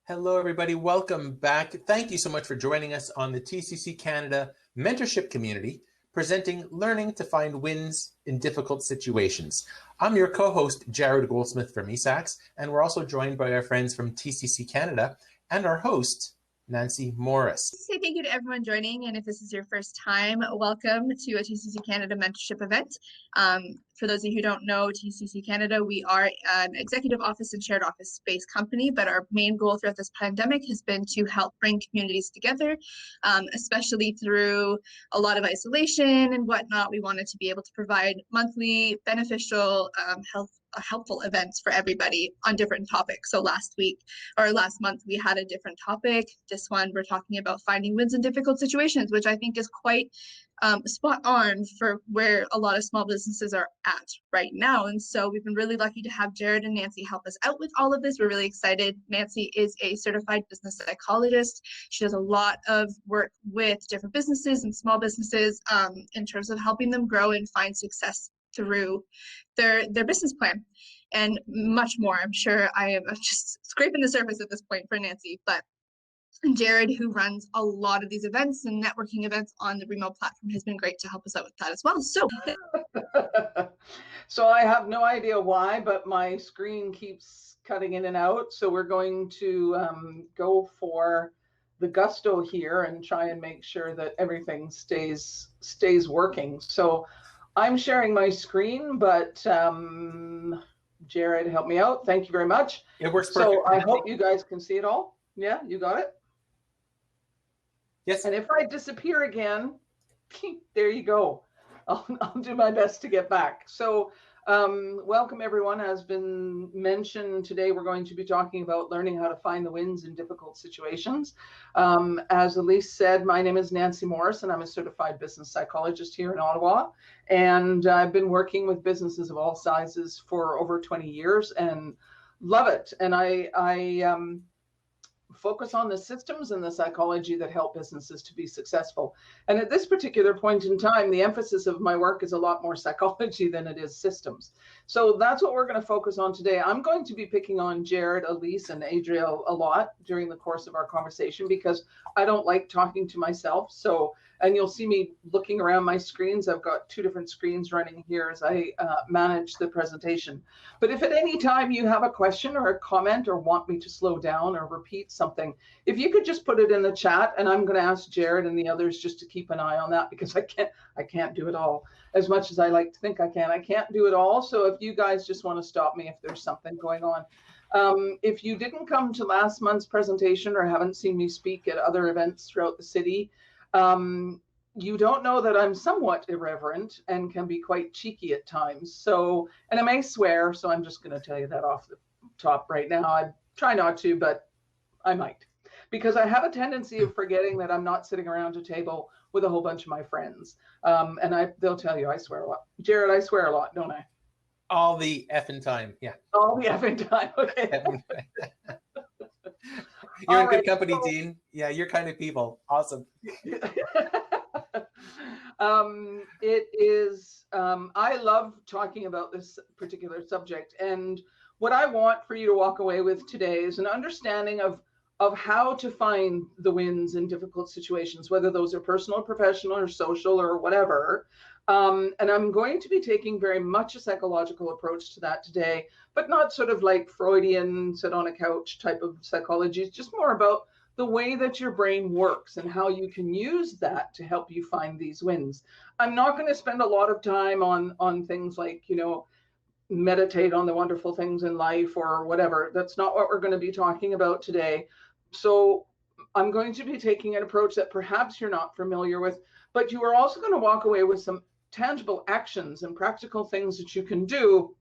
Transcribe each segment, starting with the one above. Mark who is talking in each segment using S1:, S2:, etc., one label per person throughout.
S1: Hello, everybody. Welcome back. Thank you so much for joining us on the TCC Canada Mentorship community, presenting Learning to Find Wins in Difficult Situations. I'm your co-host, Jared Goldsmith from ESACS, and we're also joined by our friends from TCC Canada and our host, Nancy Morris.
S2: Say thank you to everyone joining, and if this is your first time, welcome to a TCC Canada mentorship event. For those of you who don't know TCC Canada, we are an executive office and shared office space company, but our main goal throughout this pandemic has been to help bring communities together, especially through a lot of isolation and whatnot. We wanted to be able to provide monthly beneficial helpful events for everybody on different topics. So last month we had a different topic. This one we're talking about finding wins in difficult situations, which I think is quite spot on for where a lot of small businesses are at right now. And so we've been really lucky to have Jared and Nancy help us out with all of this. We're really excited. Nancy is a certified business psychologist. She does a lot of work with different businesses and small businesses in terms of helping them grow and find success through their business plan and much more. I'm sure I am just scraping the surface at this point for Nancy, but Jared, who runs a lot of these events and networking events on the remote platform, has been great to help us out with that as well.
S3: So I have no idea why, but my screen keeps cutting in and out. So we're going to go for the gusto here and try and make sure that everything stays working. So I'm sharing my screen, but Jared, help me out. Thank you very much.
S1: It works perfectly.
S3: So I hope you guys can see it all. Yeah, you got it?
S1: Yes.
S3: And if I disappear again, there you go. I'll do my best to get back. So welcome everyone. As been mentioned, today we're going to be talking about learning how to find the wins in difficult situations. As Elise said, my name is Nancy Morris and I'm a certified business psychologist here in Ottawa. And I've been working with businesses of all sizes for over 20 years and love it. And I focus on the systems and the psychology that help businesses to be successful. And at this particular point in time, the emphasis of my work is a lot more psychology than it is systems. So that's what we're going to focus on today. I'm going to be picking on Jared, Elise, and Adriel a lot during the course of our conversation because I don't like talking to myself. And you'll see me looking around my screens. I've got two different screens running here as I manage the presentation. But if at any time you have a question or a comment or want me to slow down or repeat something, if you could just put it in the chat, and I'm going to ask Jared and the others just to keep an eye on that because I can't do it all as much as I like to think I can. I can't do it all. So if you guys just want to stop me if there's something going on. If you didn't come to last month's presentation or haven't seen me speak at other events throughout the city, you don't know that I'm somewhat irreverent and can be quite cheeky at times. So, and I may swear, so I'm just going to tell you that off the top right now. I try not to, but I might, because I have a tendency of forgetting that I'm not sitting around a table with a whole bunch of my friends. And they'll tell you I swear a lot. Jared, I swear a lot, don't I?
S1: All the effing time. Yeah.
S3: All the effing time. Okay.
S1: You're in good company, Dean. Yeah, you're kind of people. Awesome.
S3: It is, I love talking about this particular subject. And what I want for you to walk away with today is an understanding of how to find the wins in difficult situations, whether those are personal, professional, or social, or whatever. And I'm going to be taking very much a psychological approach to that today, but not sort of like Freudian sit on a couch type of psychology. It's just more about the way that your brain works and how you can use that to help you find these wins. I'm not going to spend a lot of time on things like, meditate on the wonderful things in life or whatever. That's not what we're going to be talking about today. So I'm going to be taking an approach that perhaps you're not familiar with, but you are also going to walk away with some tangible actions and practical things that you can do.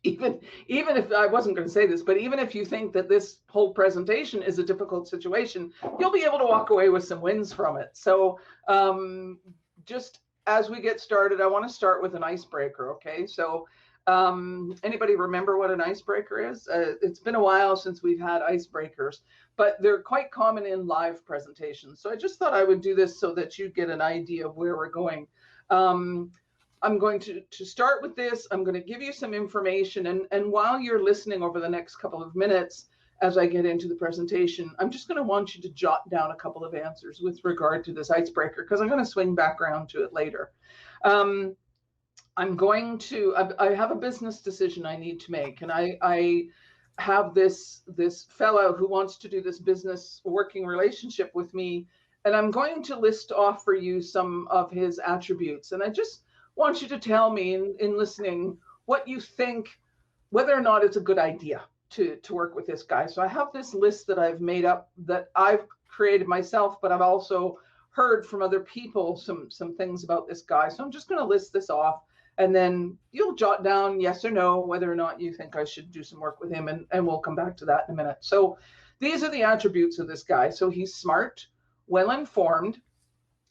S3: Even if I wasn't going to say this, but even if you think that this whole presentation is a difficult situation, you'll be able to walk away with some wins from it. So just as we get started, I want to start with an icebreaker. Okay. So anybody remember what an icebreaker is? It's been a while since we've had icebreakers, but they're quite common in live presentations. So I just thought I would do this so that you get an idea of where we're going. I'm going to start with this. I'm going to give you some information. And while you're listening over the next couple of minutes, as I get into the presentation, I'm just going to want you to jot down a couple of answers with regard to this icebreaker, because I'm going to swing back around to it later. I have a business decision I need to make, and I have this fellow who wants to do this business working relationship with me, and I'm going to list off for you some of his attributes. And I just want you to tell me in listening what you think, whether or not it's a good idea to work with this guy. So I have this list that I've made up that I've created myself, but I've also heard from other people some things about this guy. So I'm just going to list this off, and then you'll jot down yes or no, whether or not you think I should do some work with him, and we'll come back to that in a minute. So these are the attributes of this guy. So he's smart, well-informed.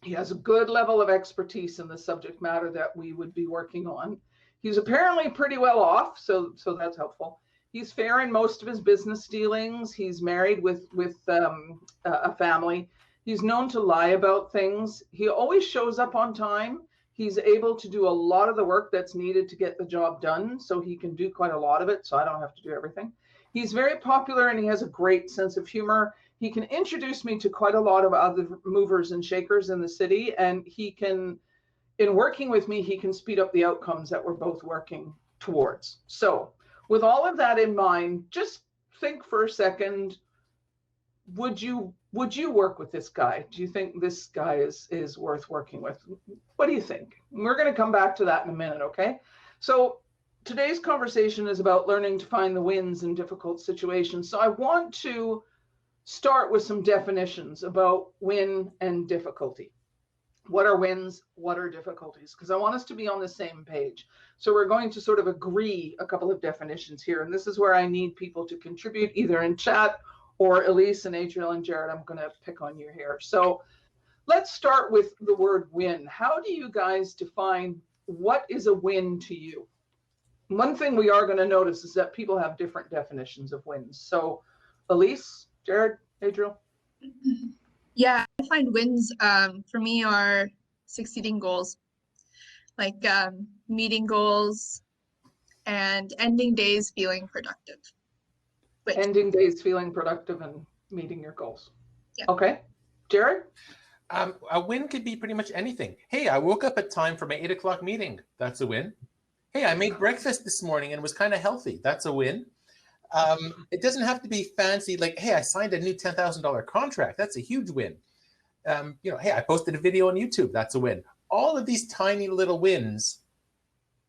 S3: He has a good level of expertise in the subject matter that we would be working on. He's apparently pretty well off, so that's helpful. He's fair in most of his business dealings. He's married with a family. He's known to lie about things. He always shows up on time. He's able to do a lot of the work that's needed to get the job done, so he can do quite a lot of it, so I don't have to do everything. He's very popular, and he has a great sense of humor. He can introduce me to quite a lot of other movers and shakers in the city, and he can, in working with me, he can speed up the outcomes that we're both working towards. So with all of that in mind, just think for a second, would you work with this guy? Do you think this guy is worth working with? What do you think? We're going to come back to that in a minute, okay? So today's conversation is about learning to find the wins in difficult situations. So I want to start with some definitions about win and difficulty. What are wins? What are difficulties? Because I want us to be on the same page. So we're going to sort of agree a couple of definitions here. And this is where I need people to contribute either in chat or Elise and Adriel and Jared. I'm going to pick on you here. So let's start with the word win. How do you guys define what is a win to you? One thing we are going to notice is that people have different definitions of wins. So Elise, Jared, Adriel?
S2: Yeah, I find wins for me are succeeding goals, like meeting goals and ending days feeling productive.
S3: Ending days feeling productive and meeting your goals.
S2: Yeah.
S3: Okay. Jared?
S1: A win could be pretty much anything. Hey, I woke up at time for my 8 o'clock meeting. That's a win. Hey, I made breakfast this morning and was kind of healthy. That's a win. It doesn't have to be fancy, like, hey, I signed a new $10,000 contract. That's a huge win. Hey, I posted a video on YouTube. That's a win. All of these tiny little wins,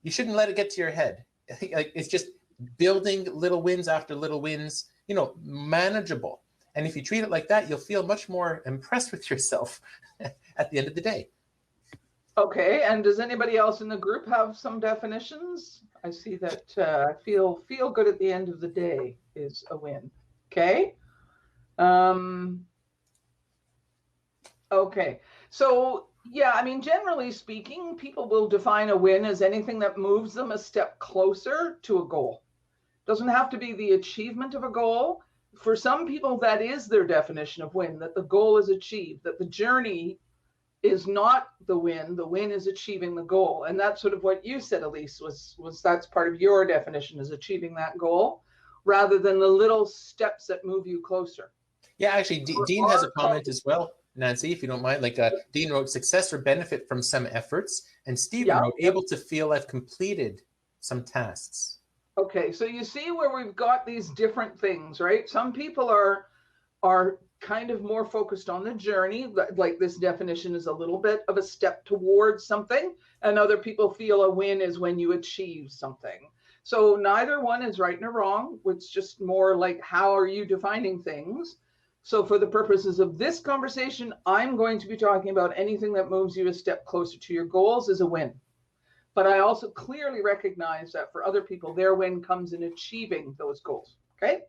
S1: you shouldn't let it get to your head. Like, it's just building little wins after little wins, manageable. And if you treat it like that, you'll feel much more impressed with yourself at the end of the day.
S3: Okay, and does anybody else in the group have some definitions? I see that feel good at the end of the day is a win. Okay. Okay, so yeah, I mean, generally speaking, people will define a win as anything that moves them a step closer to a goal. Doesn't have to be the achievement of a goal. For some people, that is their definition of win, that the goal is achieved, that the journey is not the win is achieving the goal. And that's sort of what you said, Elise, was that's part of your definition, is achieving that goal rather than the little steps that move you closer.
S1: Yeah, actually, Dean has a comment as well, Nancy, if you don't mind. Like Dean wrote, success or benefit from some efforts. And Stephen wrote, able to feel I've completed some tasks.
S3: Okay, so you see where we've got these different things, right? Some people are kind of more focused on the journey, like this definition is a little bit of a step towards something, and other people feel a win is when you achieve something. So neither one is right nor wrong. It's just more like, how are you defining things? So for the purposes of this conversation, I'm going to be talking about anything that moves you a step closer to your goals is a win. But I also clearly recognize that for other people, their win comes in achieving those goals. Okay.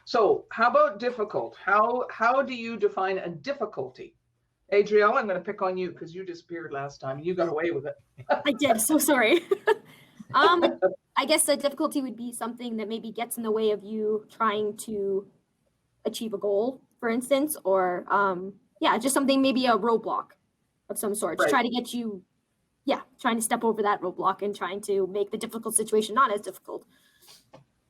S3: So how about difficult? How do you define a difficulty? Adriel, I'm going to pick on you because you disappeared last time. You got away with it.
S4: I did. So sorry. I guess the difficulty would be something that maybe gets in the way of you trying to achieve a goal, for instance, or just something, maybe a roadblock of some sort to try to get you, trying to step over that roadblock and trying to make the difficult situation not as difficult.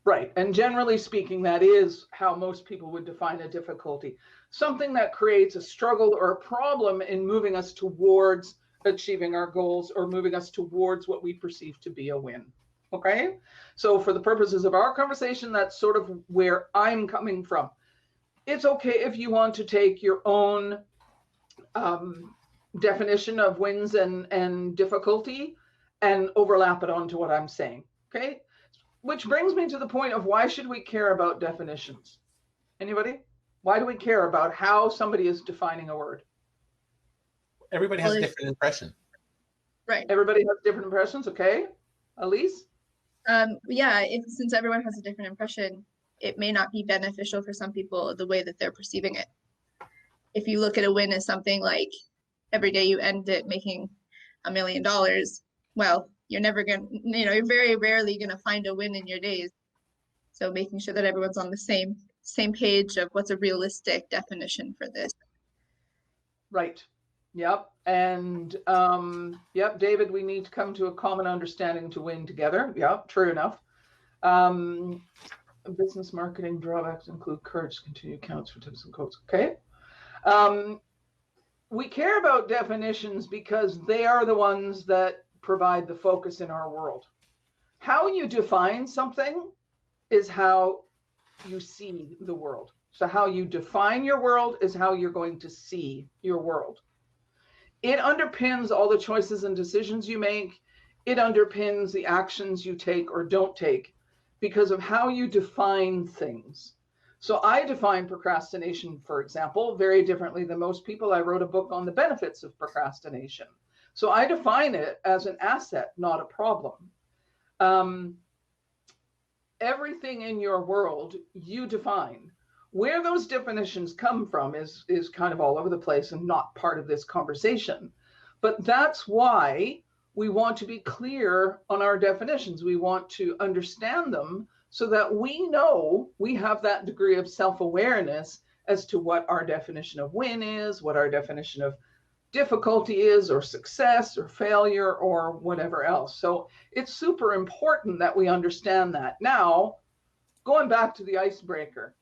S3: Right. And generally speaking, that is how most people would define a difficulty. Something that creates a struggle or a problem in moving us towards achieving our goals or moving us towards what we perceive to be a win. Okay. So for the purposes of our conversation, that's sort of where I'm coming from. It's okay if you want to take your own definition of wins and difficulty and overlap it onto what I'm saying. Okay. Which brings me to the point of why should we care about definitions? Anybody? Why do we care about how somebody is defining a word?
S1: Everybody has a different impression.
S2: Right.
S3: Everybody has different impressions. Okay. Elise?
S2: Yeah, since everyone has a different impression, it may not be beneficial for some people the way that they're perceiving it. If you look at a win as something like every day you end it making $1 million, well, you're never going to, you're very rarely going to find a win in your days. So making sure that everyone's on the same page of what's a realistic definition for this.
S3: Right. Yep. And yep, David, we need to come to a common understanding to win together. Yep, true enough. Business marketing drawbacks include courage to continue counts for tips and quotes. Okay. We care about definitions because they are the ones that provide the focus in our world. How you define something is how you see the world. So how you define your world is how you're going to see your world. It underpins all the choices and decisions you make. It underpins the actions you take or don't take because of how you define things. So I define procrastination, for example, very differently than most people. I wrote a book on the benefits of procrastination. So I define it as an asset, not a problem. Everything in your world you define. Where those definitions come from is kind of all over the place and not part of this conversation. But that's why we want to be clear on our definitions. We want to understand them so that we know we have that degree of self-awareness as to what our definition of win is, what our definition of difficulty is, or success or failure or whatever else. So it's super important that we understand that. Now, going back to the icebreaker.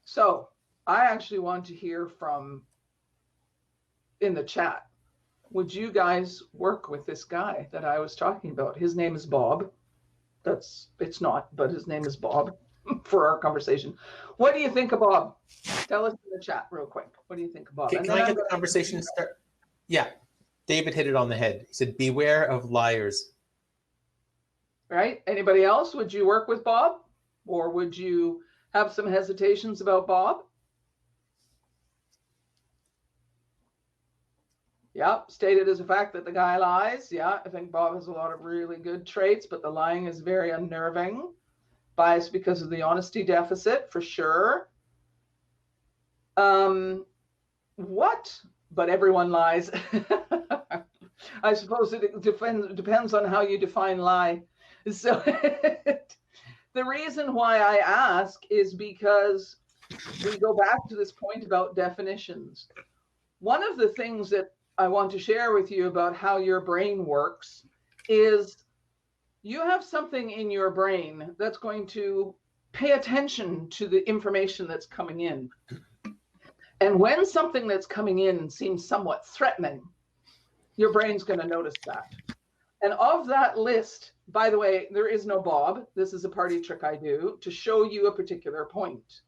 S3: So I actually want to hear from in the chat. Would you guys work with this guy that I was talking about? His name is Bob. It's not, but his name is Bob for our conversation. What do you think of Bob? Tell us in the chat real quick. What do you think of Bob?
S1: Can I get the conversation start? Yeah, David hit it on the head. He said, beware of liars.
S3: Right. Anybody else? Would you work with Bob? Or would you have some hesitations about Bob? Yeah, stated as a fact that the guy lies. Yeah, I think Bob has a lot of really good traits, but the lying is very unnerving. Biased because of the honesty deficit, for sure. What? But everyone lies. I suppose it depends on how you define lie. So the reason why I ask is because we go back to this point about definitions. One of the things that I want to share with you about how your brain works is you have something in your brain that's going to pay attention to the information that's coming in. And when something that's coming in seems somewhat threatening, your brain's going to notice that. And of that list, by the way, there is no Bob. This is a party trick I do to show you a particular point.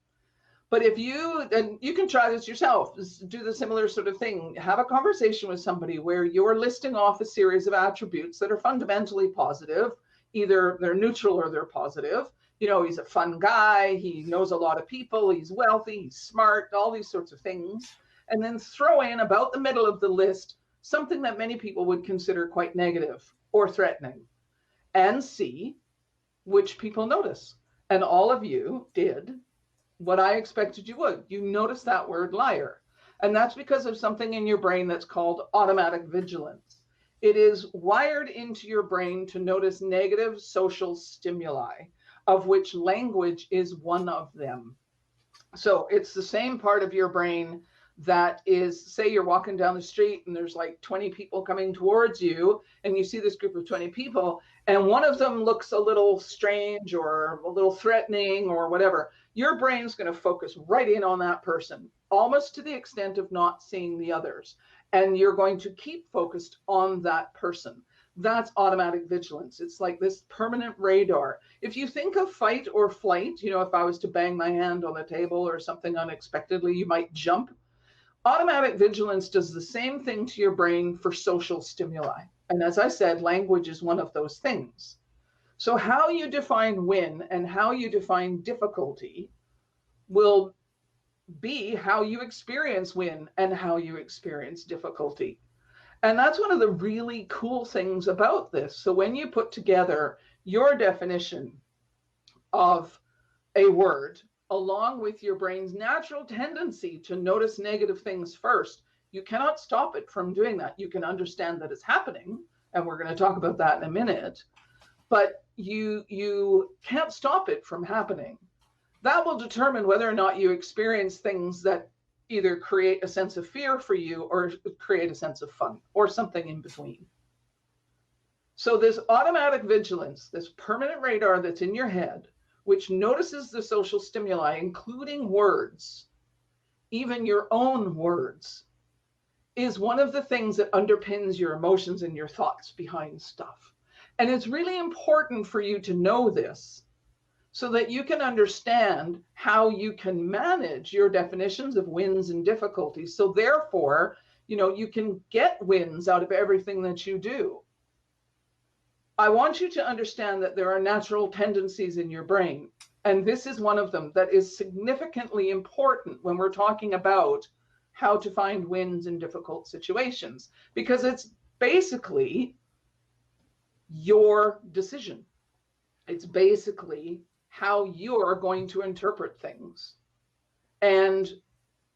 S3: But if you, and you can try this yourself, do the similar sort of thing, have a conversation with somebody where you're listing off a series of attributes that are fundamentally positive. Either they're neutral or they're positive. You know, he's a fun guy, he knows a lot of people, he's wealthy, he's smart, all these sorts of things. And then throw in about the middle of the list something that many people would consider quite negative or threatening, and see which people notice. And all of you did what I expected you would. You notice that word liar. And that's because of something in your brain that's called automatic vigilance. It is wired into your brain to notice negative social stimuli, of which language is one of them. So it's the same part of your brain that is, say you're walking down the street and there's like 20 people coming towards you, and you see this group of 20 people, and one of them looks a little strange or a little threatening or whatever, your brain's going to focus right in on that person, almost to the extent of not seeing the others. And you're going to keep focused on that person. That's automatic vigilance. It's like this permanent radar. If you think of fight or flight, you know, if I was to bang my hand on the table or something unexpectedly, you might jump. Automatic vigilance does the same thing to your brain for social stimuli. And as I said, language is one of those things. So how you define win and how you define difficulty will be how you experience win and how you experience difficulty. And that's one of the really cool things about this. So when you put together your definition of a word, along with your brain's natural tendency to notice negative things first, you cannot stop it from doing that. You can understand that it's happening, and we're going to talk about that in a minute, but you can't stop it from happening. That will determine whether or not you experience things that either create a sense of fear for you or create a sense of fun or something in between. So this automatic vigilance, this permanent radar that's in your head, which notices the social stimuli, including words, even your own words, is one of the things that underpins your emotions and your thoughts behind stuff. And it's really important for you to know this so that you can understand how you can manage your definitions of wins and difficulties. So therefore, you know, you can get wins out of everything that you do. I want you to understand that there are natural tendencies in your brain, and this is one of them that is significantly important when we're talking about how to find wins in difficult situations, because it's basically your decision. It's basically how you're going to interpret things. And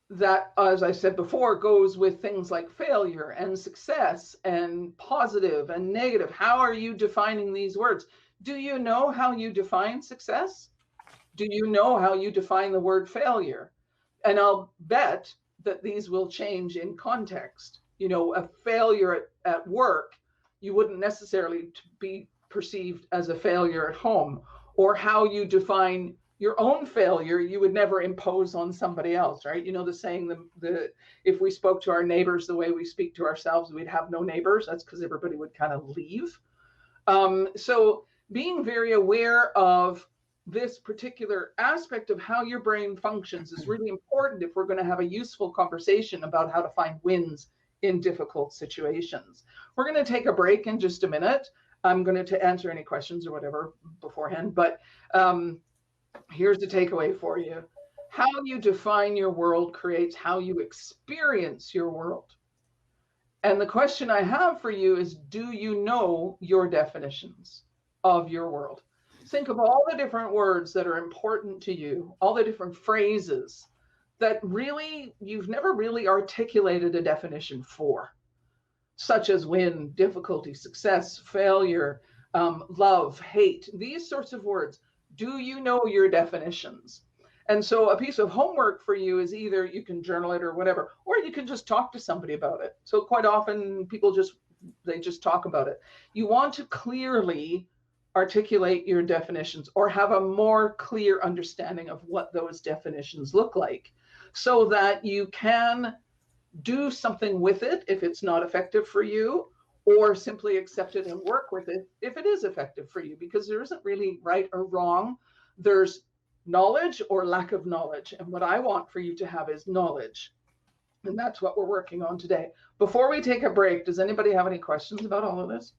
S3: that, as I said before, goes with things like failure and success and positive and negative. How are you defining these words? Do you know how you define success? Do you know how you define the word failure? And I'll bet that these will change in context. You know, a failure at work, you wouldn't necessarily be perceived as a failure at home. Or how you define your own failure, you would never impose on somebody else, right? You know, the saying, if we spoke to our neighbors the way we speak to ourselves, we'd have no neighbors. That's because everybody would kind of leave. So being very aware of this particular aspect of how your brain functions is really important if we're going to have a useful conversation about how to find wins in difficult situations. We're going to take a break in just a minute. I'm going to answer any questions or whatever beforehand, but here's the takeaway for you. How you define your world creates how you experience your world. And the question I have for you is, do you know your definitions of your world? Think of all the different words that are important to you, all the different phrases that really you've never really articulated a definition for, such as win, difficulty, success, failure, love, hate, these sorts of words. Do you know your definitions? And so a piece of homework for you is either you can journal it or whatever, or you can just talk to somebody about it. So quite often people just talk about it. You want to clearly articulate your definitions or have a more clear understanding of what those definitions look like so that you can do something with it if it's not effective for you, or simply accept it and work with it if it is effective for you, because there isn't really right or wrong. There's knowledge or lack of knowledge. And what I want for you to have is knowledge. And that's what we're working on today. Before we take a break, does anybody have any questions about all of this?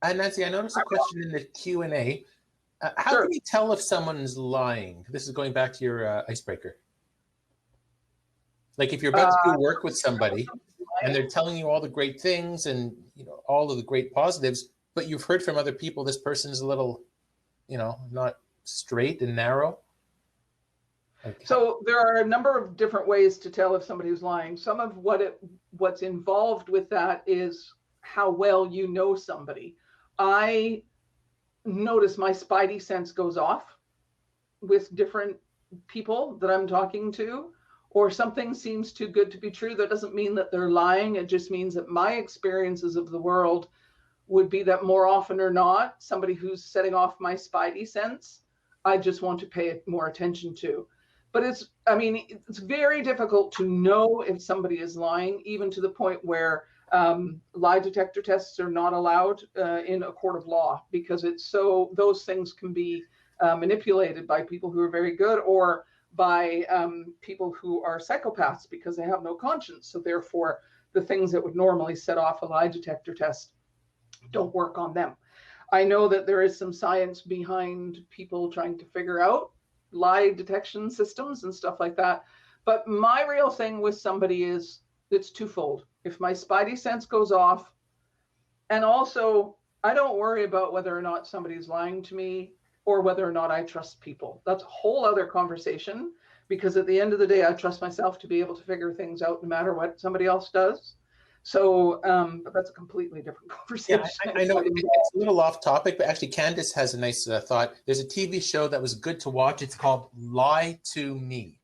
S1: Nancy, I noticed a question in the Q&A. How
S3: Sure.
S1: can you tell if someone's lying? This is going back to your icebreaker. Like if you're about to do work with somebody and they're telling you all the great things and, you know, all of the great positives, but you've heard from other people this person's a little, you know, not straight and narrow.
S3: So there are a number of different ways to tell if somebody's lying. Some of what's involved with that is how well you know somebody. I notice my spidey sense goes off with different people that I'm talking to, or something seems too good to be true, that doesn't mean that they're lying. It just means that my experiences of the world would be that more often or not, somebody who's setting off my spidey sense, I just want to pay more attention to. But it's very difficult to know if somebody is lying, even to the point where lie detector tests are not allowed in a court of law, because those things can be manipulated by people who are very good, or by people who are psychopaths, because they have no conscience. So therefore, the things that would normally set off a lie detector test don't work on them. I know that there is some science behind people trying to figure out lie detection systems and stuff like that. But my real thing with somebody is, it's twofold. If my spidey sense goes off, and also I don't worry about whether or not somebody's lying to me or whether or not I trust people. That's a whole other conversation, because at the end of the day, I trust myself to be able to figure things out no matter what somebody else does. So, but that's a completely different conversation.
S1: Yeah, I know it's a little off topic, but actually Candace has a nice thought. There's a TV show that was good to watch. It's called Lie to Me.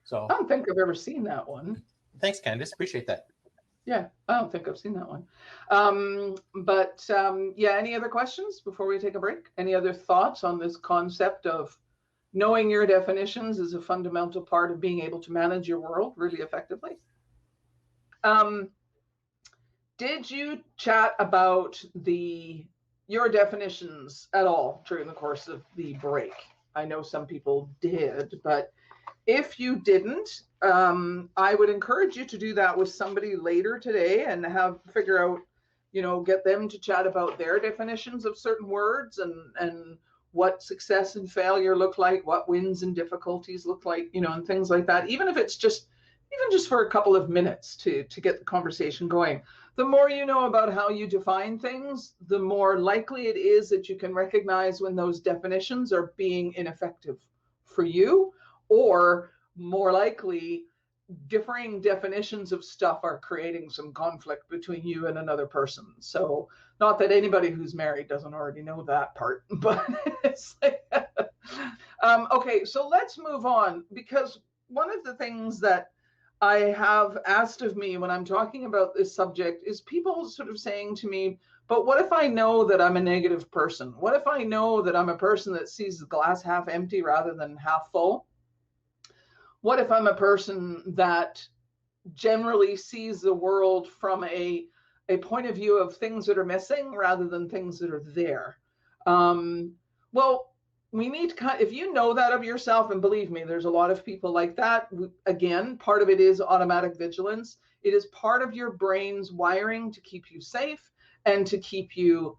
S1: So
S3: I don't think I've ever seen that one.
S1: Thanks, Candace. Appreciate that.
S3: Yeah, I don't think I've seen that one. Yeah, any other questions before we take a break? Any other thoughts on this concept of knowing your definitions is a fundamental part of being able to manage your world really effectively? Did you chat about your definitions at all during the course of the break? I know some people did, but if you didn't, I would encourage you to do that with somebody later today and figure out, get them to chat about their definitions of certain words and what success and failure look like, what wins and difficulties look like, and things like that. Even if it's just for a couple of minutes to get the conversation going. The more you know about how you define things, the more likely it is that you can recognize when those definitions are being ineffective for you, or more likely differing definitions of stuff are creating some conflict between you and another person. So not that anybody who's married doesn't already know that part, but it's like, okay, so let's move on, because one of the things that I have asked of me when I'm talking about this subject is people sort of saying to me, but what if I know that I'm a negative person? What if I know that I'm a person that sees the glass half empty rather than half full? What if I'm a person that generally sees the world from a point of view of things that are missing rather than things that are there? Well, we need to, if you know that of yourself, and believe me, there's a lot of people like that. Again, part of it is automatic vigilance. It is part of your brain's wiring to keep you safe and to keep you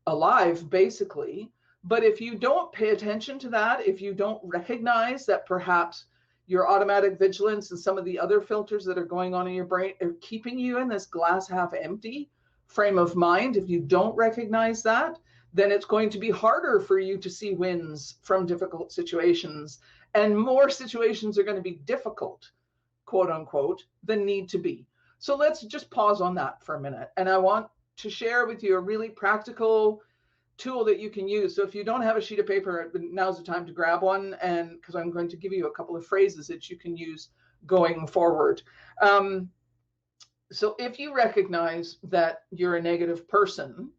S3: alive, basically. But if you don't pay attention to that, if you don't recognize that perhaps your automatic vigilance and some of the other filters that are going on in your brain are keeping you in this glass half empty frame of mind, if you don't recognize that, then it's going to be harder for you to see wins from difficult situations, and more situations are going to be difficult, quote unquote, than need to be. So let's just pause on that for a minute. And I want to share with you a really practical tool that you can use. So if you don't have a sheet of paper, now's the time to grab one, and because I'm going to give you a couple of phrases that you can use going forward. So if you recognize that you're a negative person,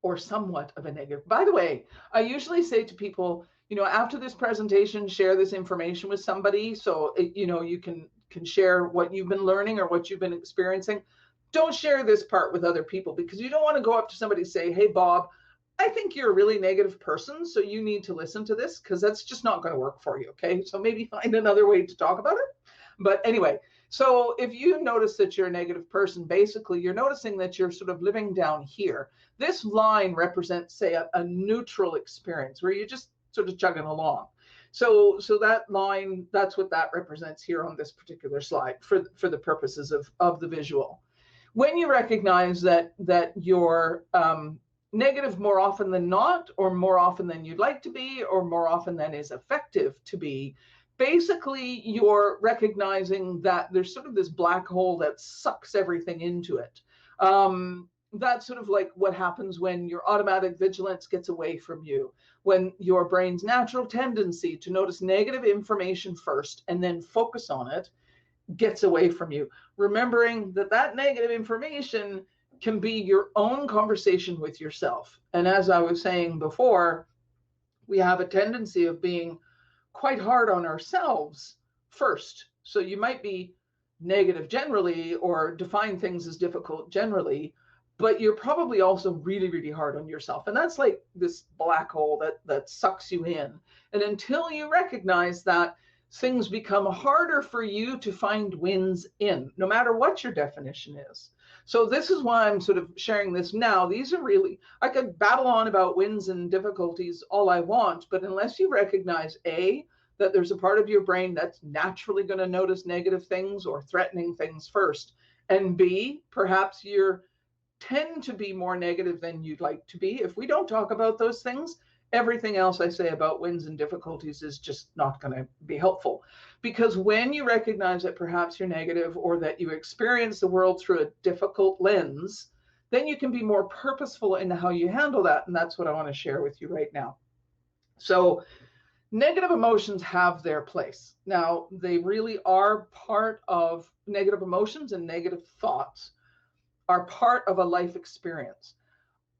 S3: or somewhat of a negative. By the way, I usually say to people, after this presentation, share this information with somebody, so you can share what you've been learning or what you've been experiencing. Don't share this part with other people, because you don't want to go up to somebody and say, hey, Bob, I think you're a really negative person, so you need to listen to this, because that's just not going to work for you, okay? So maybe find another way to talk about it. But anyway, so if you notice that you're a negative person, basically you're noticing that you're sort of living down here. This line represents, say, a neutral experience where you're just sort of chugging along. So that line, that's what that represents here on this particular slide for the purposes of the visual. When you recognize that you're negative more often than not, or more often than you'd like to be, or more often than is effective to be, basically you're recognizing that there's sort of this black hole that sucks everything into it. that's sort of like what happens when your automatic vigilance gets away from you, when your brain's natural tendency to notice negative information first and then focus on it gets away from you. Remembering that that negative information can be your own conversation with yourself. And as I was saying before, we have a tendency of being quite hard on ourselves first. So you might be negative generally or define things as difficult generally, but you're probably also really, really hard on yourself. And that's like this black hole that sucks you in. And until you recognize that, things become harder for you to find wins in, no matter what your definition is. So this is why I'm sort of sharing this now. These are really, I could babble on about wins and difficulties all I want, but unless you recognize A, that there's a part of your brain that's naturally going to notice negative things or threatening things first, and B, perhaps you're tend to be more negative than you'd like to be. If we don't talk about those things, everything else I say about wins and difficulties is just not going to be helpful. Because when you recognize that perhaps you're negative or that you experience the world through a difficult lens, then you can be more purposeful in how you handle that. And that's what I want to share with you right now. So negative emotions have their place. Now, they really are part of negative emotions, and negative thoughts are part of a life experience.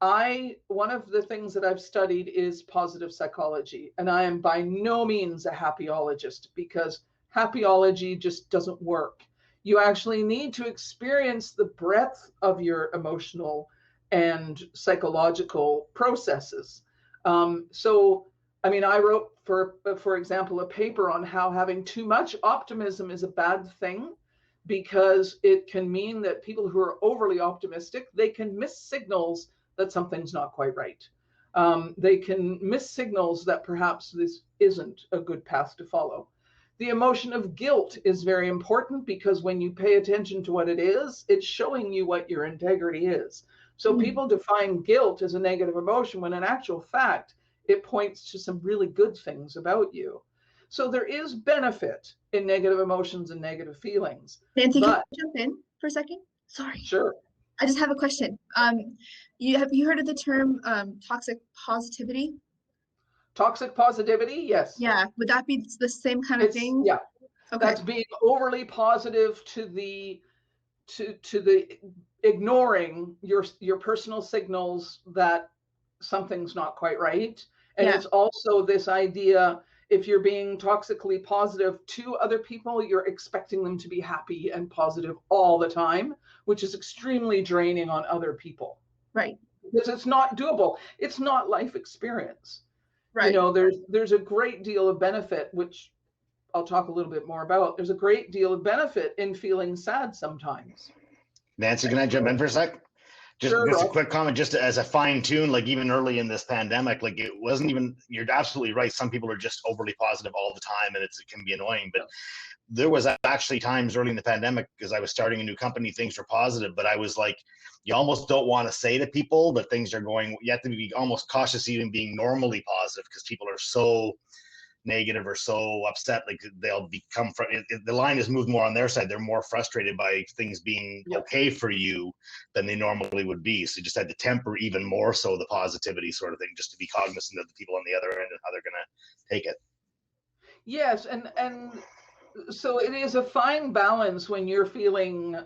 S3: One of the things that I've studied is positive psychology, and I am by no means a happyologist, because happyology just doesn't work. You actually need to experience the breadth of your emotional and psychological processes. I wrote, for example, a paper on how having too much optimism is a bad thing, because it can mean that people who are overly optimistic, they can miss signals that something's not quite right. They can miss signals that perhaps this isn't a good path to follow. The emotion of guilt is very important, because when you pay attention to what it is, it's showing you what your integrity is. So people define guilt as a negative emotion, when in actual fact, it points to some really good things about you. So there is benefit in negative emotions and negative feelings.
S2: Nancy, can I jump in for a second? Sorry.
S3: Sure.
S2: I just have a question. Have you heard of the term toxic positivity?
S3: Toxic positivity, yes.
S2: Yeah. Would that be the same kind of thing?
S3: Yeah.
S2: Okay.
S3: That's being overly positive to the ignoring your personal signals that something's not quite right. And it's also this idea, if you're being toxically positive to other people, you're expecting them to be happy and positive all the time, which is extremely draining on other people.
S2: Right.
S3: Because it's not doable. It's not life experience.
S2: Right.
S3: You know, there's a great deal of benefit, which I'll talk a little bit more about. There's a great deal of benefit in feeling sad sometimes.
S5: Nancy, can I jump in for a sec? Just a quick comment, just as a fine tune, like even early in this pandemic, like it wasn't even, you're absolutely right. Some people are just overly positive all the time, and it can be annoying, but there was actually times early in the pandemic, because I was starting a new company, things were positive, but I was like, you almost don't want to say to people that things are going, you have to be almost cautious even being normally positive, because people are so negative or so upset, like they'll become, the line is moved more on their side. They're more frustrated by things being okay for you than they normally would be. So you just had to temper even more so the positivity sort of thing, just to be cognizant of the people on the other end and how they're going to take it.
S3: Yes, and so it is a fine balance when you're feeling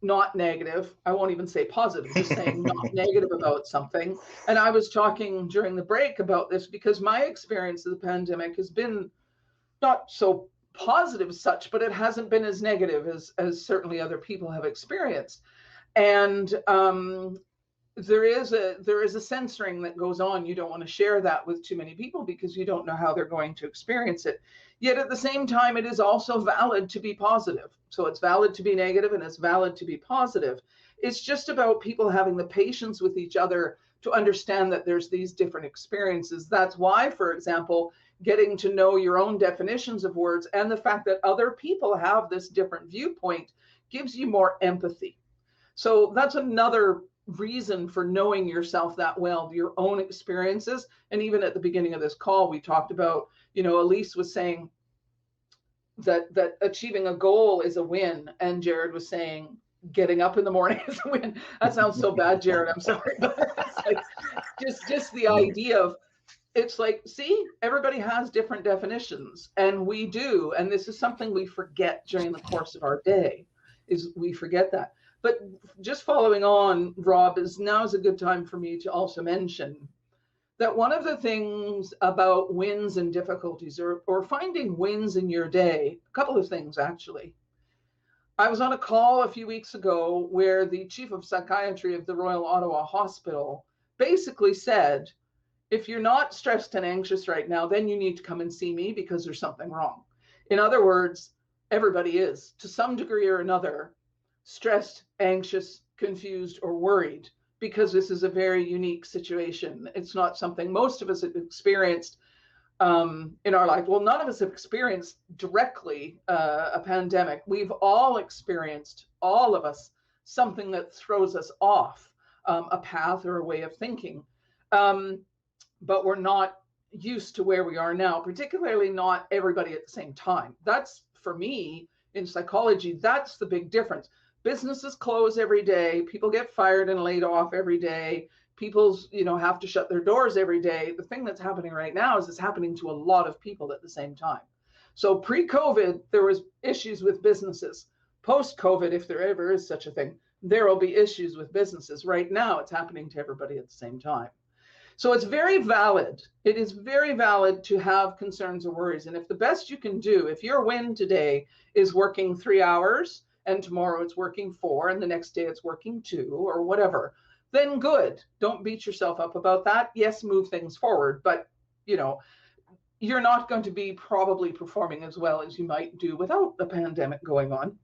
S3: not negative. I won't even say positive, just saying not negative about something. And I was talking during the break about this, because my experience of the pandemic has been not so positive as such, but it hasn't been as negative as certainly other people have experienced. And there is a censoring that goes on. You don't want to share that with too many people, because you don't know how they're going to experience it. Yet at the same time, it is also valid to be positive. So it's valid to be negative, and it's valid to be positive. It's just about people having the patience with each other to understand that there's these different experiences. That's why, for example, getting to know your own definitions of words and the fact that other people have this different viewpoint gives you more empathy. So that's another reason for knowing yourself that well, your own experiences. And even at the beginning of this call, we talked about, Elise was saying that achieving a goal is a win. And Jared was saying getting up in the morning is a win. That sounds so bad, Jared. I'm sorry, but it's like just the idea of, it's like, see, everybody has different definitions, and we do, and this is something we forget during the course of our day, is we forget that. But just following on, Rob, now is a good time for me to also mention that one of the things about wins and difficulties, or finding wins in your day, a couple of things actually. I was on a call a few weeks ago where the chief of psychiatry of the Royal Ottawa Hospital basically said, if you're not stressed and anxious right now, then you need to come and see me because there's something wrong. In other words, everybody is, to some degree or another, stressed, anxious, confused, or worried, because this is a very unique situation. It's not something most of us have experienced in our life. Well, none of us have experienced directly a pandemic. We've all experienced, all of us, something that throws us off a path or a way of thinking. But we're not used to where we are now, particularly not everybody at the same time. That's, for me, in psychology, that's the big difference. Businesses close every day. People get fired and laid off every day. People's, have to shut their doors every day. The thing that's happening right now is it's happening to a lot of people at the same time. So pre-COVID, there was issues with businesses. Post-COVID, if there ever is such a thing, there will be issues with businesses. Right now, it's happening to everybody at the same time. So it's very valid. It is very valid to have concerns or worries. And if the best you can do, if your win today is working 3 hours and tomorrow it's working 4 and the next day it's working 2 or whatever, then good. Don't beat yourself up about that. Yes, move things forward, but you're not going to be probably performing as well as you might do without the pandemic going on.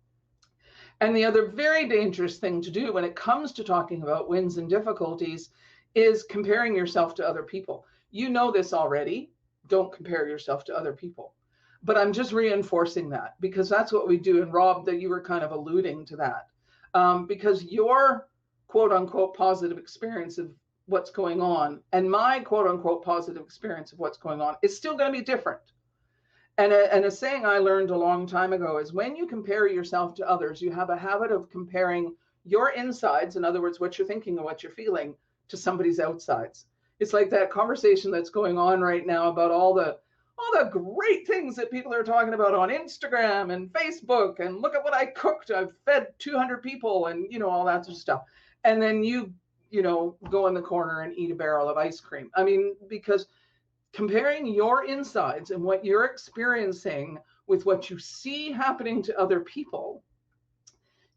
S3: And the other very dangerous thing to do when it comes to talking about wins and difficulties is comparing yourself to other people. You know this already. Don't compare yourself to other people. But I'm just reinforcing that because that's what we do. And Rob, that you were kind of alluding to that. Because your quote unquote positive experience of what's going on and my quote unquote positive experience of what's going on is still going to be different. And a saying I learned a long time ago is when you compare yourself to others, you have a habit of comparing your insides, in other words, what you're thinking and what you're feeling, to somebody's outsides. It's like that conversation that's going on right now about all the great things that people are talking about on Instagram and Facebook, and look at what I cooked. I've fed 200 people and all that sort of stuff. And then you go in the corner and eat a barrel of ice cream. I mean, because comparing your insides and what you're experiencing with what you see happening to other people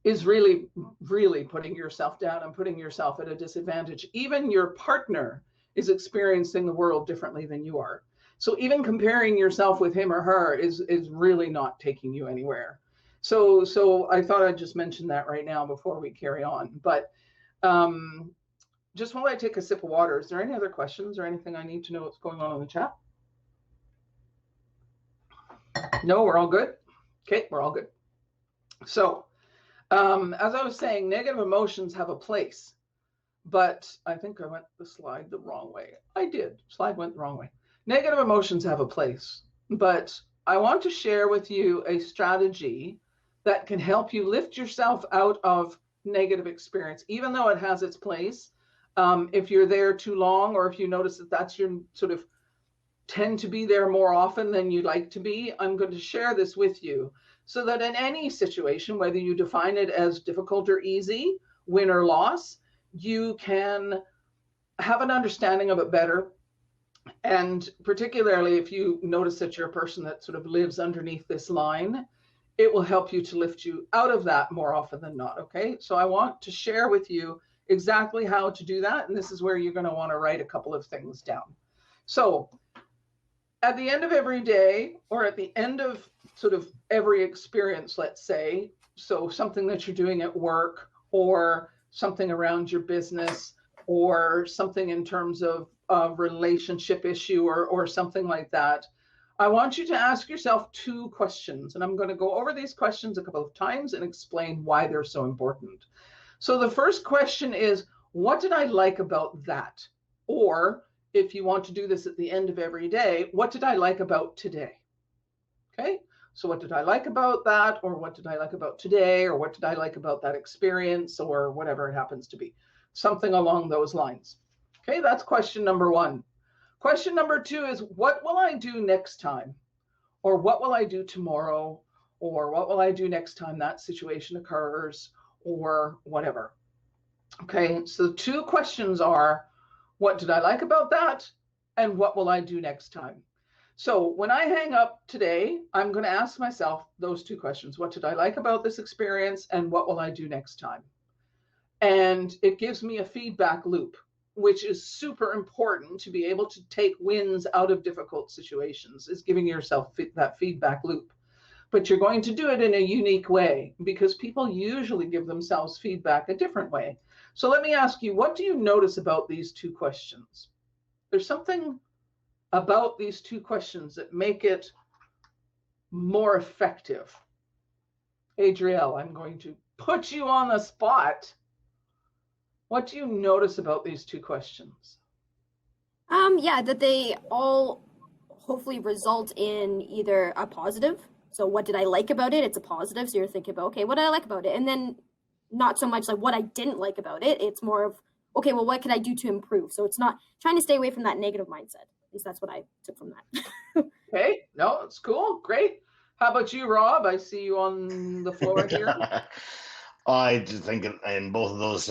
S3: is really, really putting yourself down and putting yourself at a disadvantage. Even your partner is experiencing the world differently than you are. So even comparing yourself with him or her is really not taking you anywhere. So I thought I'd just mention that right now before we carry on. But just while I take a sip of water, is there any other questions or anything I need to know what's going on in the chat? No, we're all good? Okay, we're all good. So, as I was saying, negative emotions have a place, but I think I went the slide the wrong way. I did. Slide went the wrong way. Negative emotions have a place, but I want to share with you a strategy that can help you lift yourself out of negative experience, even though it has its place. If you're there too long, or if you notice that that's your sort of tend to be there more often than you'd like to be, I'm going to share this with you so that in any situation, whether you define it as difficult or easy, win or loss, you can have an understanding of it better. And particularly if you notice that you're a person that sort of lives underneath this line, it will help you to lift you out of that more often than not, okay? So I want to share with you exactly how to do that. And this is where you're going to want to write a couple of things down. So at the end of every day, or at the end of sort of every experience, let's say, so something that you're doing at work, or something around your business, or something in terms of a relationship issue, or something like that, I want you to ask yourself 2 questions. And I'm going to go over these questions a couple of times and explain why they're so important. So the first question is, what did I like about that? Or if you want to do this at the end of every day, what did I like about today? Okay, So what did I like about that? Or what did I like about today? Or what did I like about that experience? Or whatever it happens to be. Something along those lines. Okay, that's question number one. Question number two is, what will I do next time? Or what will I do tomorrow? Or what will I do next time that situation occurs? Or whatever. Okay, so the two questions are, what did I like about that? And what will I do next time? So when I hang up today, I'm going to ask myself those two questions. What did I like about this experience? And what will I do next time? And it gives me a feedback loop, which is super important to be able to take wins out of difficult situations, is giving yourself that feedback loop. But you're going to do it in a unique way, because people usually give themselves feedback a different way. So let me ask you, what do you notice about these two questions? There's something about these two questions that make it more effective. Adrielle, I'm going to put you on the spot. What do you notice about these two questions?
S4: Yeah, that they all hopefully result in either a positive. So what did I like about it? It's a positive. So you're thinking about, okay, what did I like about it? And then not so much like what I didn't like about it. It's more of, okay, well, what could I do to improve? So it's not trying to stay away from that negative mindset. At least that's what I took from that.
S3: Okay, no, it's cool. Great. How about you, Rob? I see you on the floor here.
S5: I just think in both of those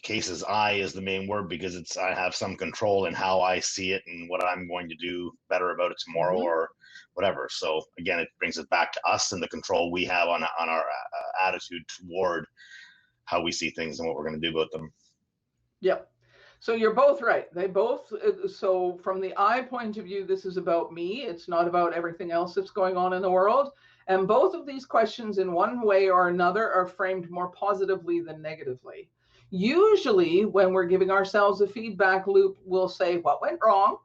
S5: cases, I is the main word, because I have some control in how I see it and what I'm going to do better about it tomorrow or whatever. So again, it brings it back to us and the control we have on our attitude toward how we see things and what we're going to do about them.
S3: Yep. So you're both right. They both, so from the I point of view, this is about me. It's not about everything else that's going on in the world. And both of these questions in one way or another are framed more positively than negatively. Usually when we're giving ourselves a feedback loop, we'll say, what went wrong?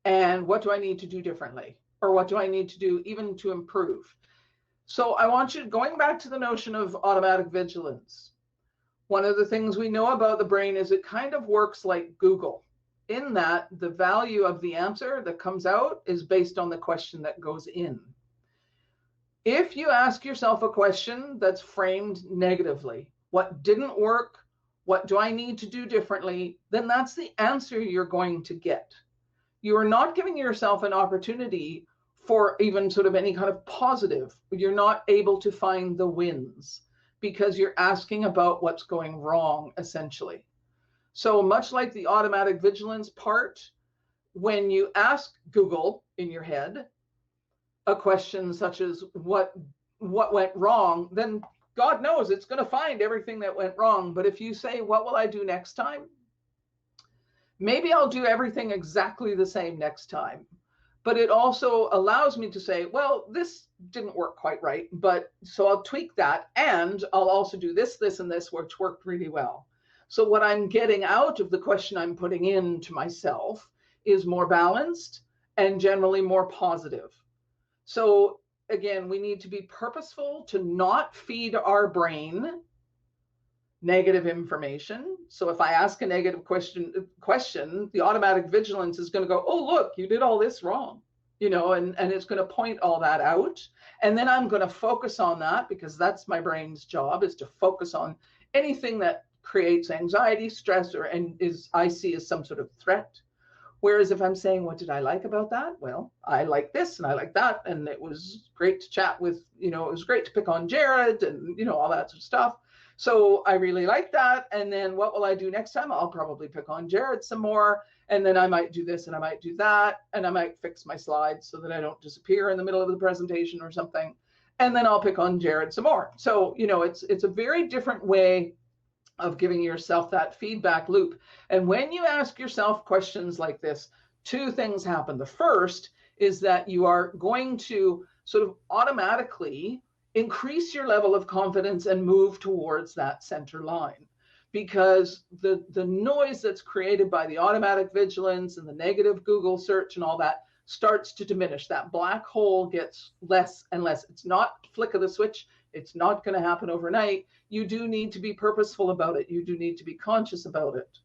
S3: And what do I need to do differently? Or what do I need to do even to improve? So I want you, going back to the notion of automatic vigilance. One of the things we know about the brain is it kind of works like Google, in that the value of the answer that comes out is based on the question that goes in. If you ask yourself a question that's framed negatively, what didn't work, what do I need to do differently, then that's the answer you're going to get. You are not giving yourself an opportunity for even sort of any kind of positive. You're not able to find the wins, because you're asking about what's going wrong, essentially. So much like the automatic vigilance part, when you ask Google in your head a question such as what went wrong, then God knows it's going to find everything that went wrong. But if you say, what will I do next time? Maybe I'll do everything exactly the same next time. But it also allows me to say, well, this didn't work quite right, but so I'll tweak that, and I'll also do this, this, and this, which worked really well. So what I'm getting out of the question I'm putting in to myself is more balanced and generally more positive. So again, we need to be purposeful to not feed our brain negative information. So if I ask a negative question, the automatic vigilance is going to go, oh, look, you did all this wrong, and it's going to point all that out. And then I'm going to focus on that, because that's my brain's job, is to focus on anything that creates anxiety, stress, I see as some sort of threat. Whereas if I'm saying, what did I like about that? Well, I like this and I like that. And it was great to chat with, it was great to pick on Jared and, all that sort of stuff. So I really like that. And then what will I do next time? I'll probably pick on Jared some more. And then I might do this and I might do that. And I might fix my slides so that I don't disappear in the middle of the presentation or something. And then I'll pick on Jared some more. So, it's a very different way of giving yourself that feedback loop. And when you ask yourself questions like this, two things happen. The first is that you are going to sort of automatically increase your level of confidence and move towards that center line, because the noise that's created by the automatic vigilance and the negative Google search and all that starts to diminish. That black hole gets less and less. It's not flick of the switch. It's not going to happen overnight. You do need to be purposeful about it. You do need to be conscious about it.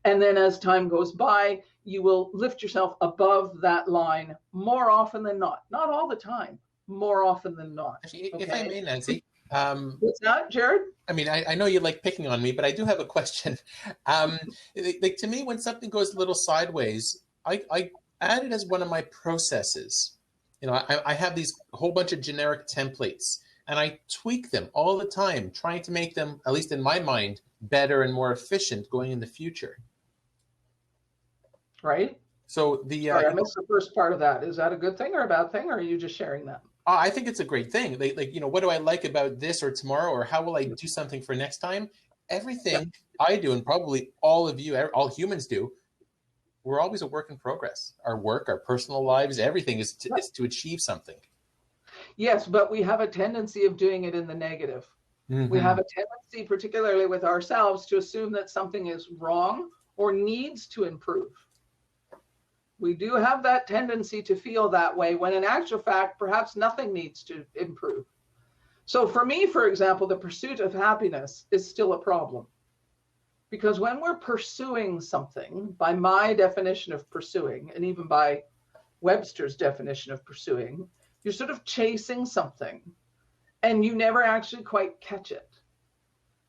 S3: And then as time goes by, you will lift yourself above that line more often than not. Not all the time, more often than not.
S1: Actually,
S3: Okay?
S1: if I may, Nancy.
S3: What's that, Jared?
S1: I mean, I know you like picking on me, but I do have a question. Like, to me, when something goes a little sideways, I add it as one of my processes. You know, I have these whole bunch of generic templates, and I tweak them all the time, trying to make them, at least in my mind, better and more efficient going in the future.
S3: Right?
S1: So
S3: Sorry, I missed the first part of that. Is that a good thing or a bad thing, or are you just sharing that?
S1: I think it's a great thing. Like, you know, what do I like about this or tomorrow, or how will I do something for next time? Everything I do, and probably all of you, all humans do, we're always a work in progress. Our work, our personal lives, everything is to achieve something.
S3: Yes, but we have a tendency of doing it in the negative.
S1: Mm-hmm.
S3: We have a tendency, particularly with ourselves, to assume that something is wrong or needs to improve. We do have that tendency to feel that way when in actual fact, perhaps nothing needs to improve. So for me, for example, the pursuit of happiness is still a problem. Because when we're pursuing something, by my definition of pursuing, and even by Webster's definition of pursuing, you're sort of chasing something and you never actually quite catch it.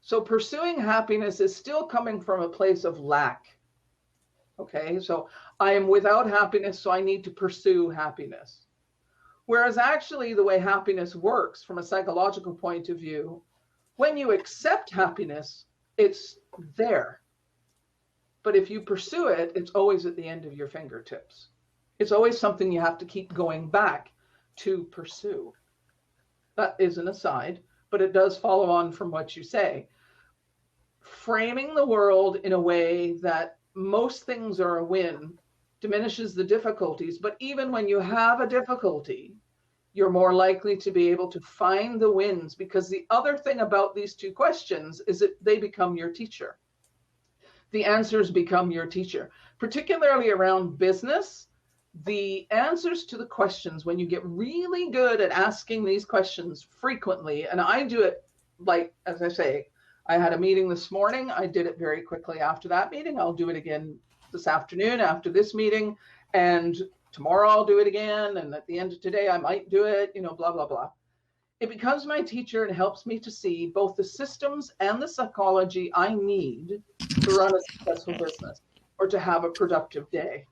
S3: So pursuing happiness is still coming from a place of lack. Okay, so I am without happiness, so I need to pursue happiness. Whereas actually the way happiness works from a psychological point of view, when you accept happiness, it's there. But if you pursue it, it's always at the end of your fingertips. It's always something you have to keep going back to pursue. That is an aside, but it does follow on from what you say. Framing the world in a way that most things are a win diminishes the difficulties. But even when you have a difficulty, you're more likely to be able to find the wins, because the other thing about these two questions is that they become your teacher. The answers become your teacher, particularly around business. The answers to the questions, when you get really good at asking these questions frequently, and I do it, like, as I say, I had a meeting this morning. I did it very quickly after that meeting. I'll do it again this afternoon after this meeting, and tomorrow I'll do it again. And at the end of today, I might do it, you know, blah, blah, blah. It becomes my teacher and helps me to see both the systems and the psychology I need to run a successful business or to have a productive day.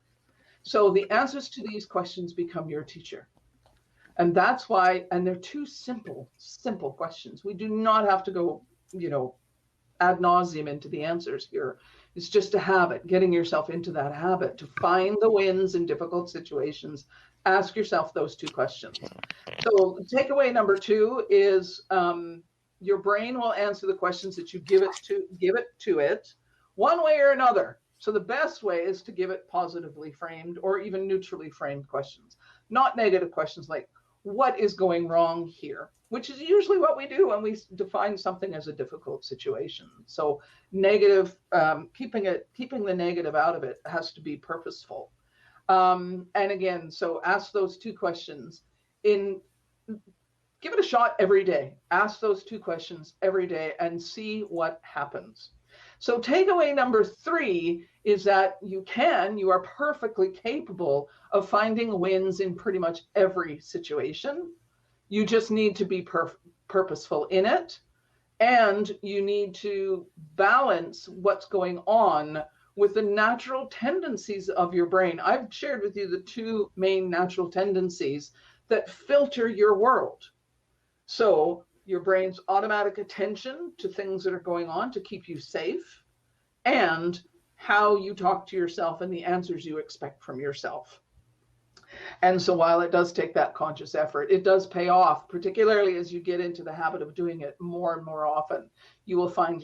S3: So the answers to these questions become your teacher. And that's why, and they're two simple questions. We do not have to go, you know, ad nauseum into the answers here. It's just a habit, getting yourself into that habit to find the wins in difficult situations. Ask yourself those two questions. So takeaway number 2 is your brain will answer the questions that you give it to it one way or another. So the best way is to give it positively framed or even neutrally framed questions, not negative questions like, what is going wrong here? Which is usually what we do when we define something as a difficult situation. So negative, keeping the negative out of it has to be purposeful. And again, so ask those two questions. Give it a shot every day. Ask those two questions every day and see what happens. So takeaway number 3 is that you are perfectly capable of finding wins in pretty much every situation. You just need to be purposeful in it, and you need to balance what's going on with the natural tendencies of your brain. I've shared with you the 2 main natural tendencies that filter your world. So your brain's automatic attention to things that are going on to keep you safe, and how you talk to yourself and the answers you expect from yourself. And so while it does take that conscious effort, it does pay off, particularly as you get into the habit of doing it more and more often. You will find